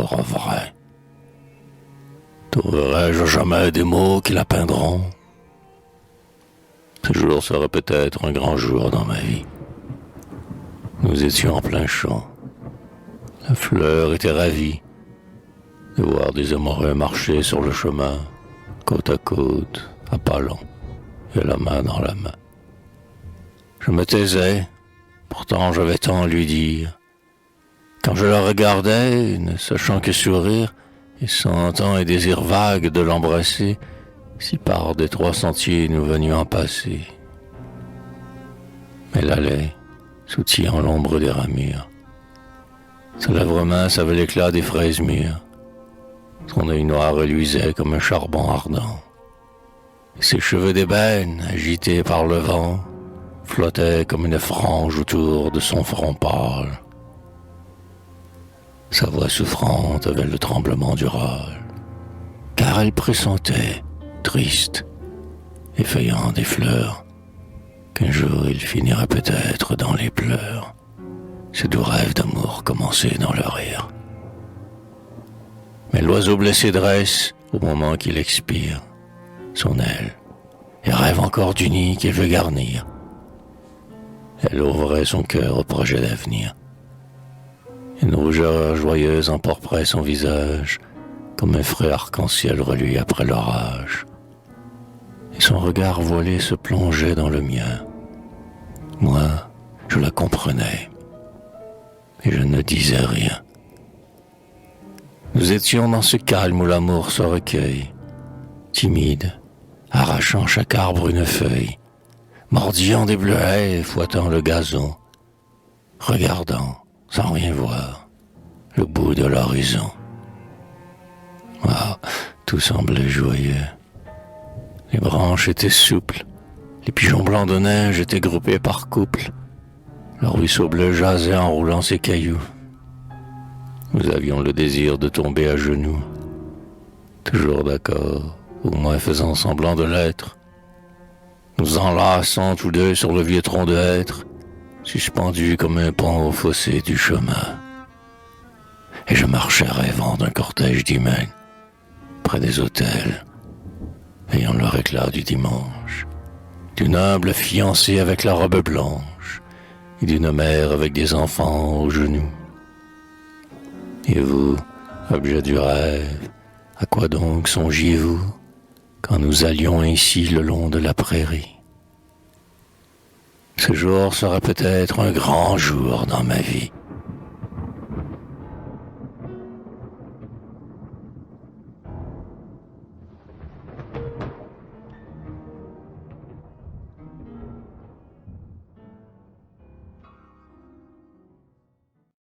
jour vrai? Trouverai-je jamais des mots qui la peindront? Ce jour serait peut-être un grand jour dans ma vie. Nous étions en plein champ. La fleur était ravie de voir des amoureux marcher sur le chemin, côte à côte, à pas lents, et la main dans la main. Je me taisais, pourtant j'avais tant à lui dire. Quand je la regardais, ne sachant que sourire, et sentant un désir vague de l'embrasser, si par des 3 sentiers nous venions en passer. Elle allait, soutillant l'ombre des ramures. Sa lèvre mince avait l'éclat des fraises mûres. Son œil noir reluisait comme un charbon ardent. Et ses cheveux d'ébène, agités par le vent, flottaient comme une frange autour de son front pâle. Sa voix souffrante avait le tremblement du râle, car elle pressentait, triste, effeuillant des fleurs, qu'un jour il finirait peut-être dans les pleurs. Ce doux rêve d'amour commençait dans le rire. Mais l'oiseau blessé dresse, au moment qu'il expire, son aile, et rêve encore du nid qu'il veut garnir. Elle ouvrait son cœur au projet d'avenir. Une rougeur joyeuse emporterait son visage, comme un frais arc-en-ciel reluit après l'orage. Et son regard voilé se plongeait dans le mien. Moi, je la comprenais, et je ne disais rien. Nous étions dans ce calme où l'amour se recueille, timide, arrachant chaque arbre une feuille, mordillant des bleuets et fouettant le gazon, regardant, sans rien voir, le bout de l'horizon. Ah, tout semblait joyeux. Les branches étaient souples, les pigeons blancs de neige étaient groupés par couples, le ruisseau bleu jasait en roulant ses cailloux. Nous avions le désir de tomber à genoux, toujours d'accord, au moins faisant semblant de l'être. Nous enlaçant tous deux sur le vieux tronc de hêtre, suspendu comme un pont au fossé du chemin. Et je marchais rêvant d'un cortège d'hymen, près des autels, ayant leur éclat du dimanche, d'une humble fiancée avec la robe blanche, et d'une mère avec des enfants aux genoux. Et vous, objet du rêve, à quoi donc songiez-vous, quand nous allions ainsi le long de la prairie? Ce jour sera peut-être un grand jour dans ma vie.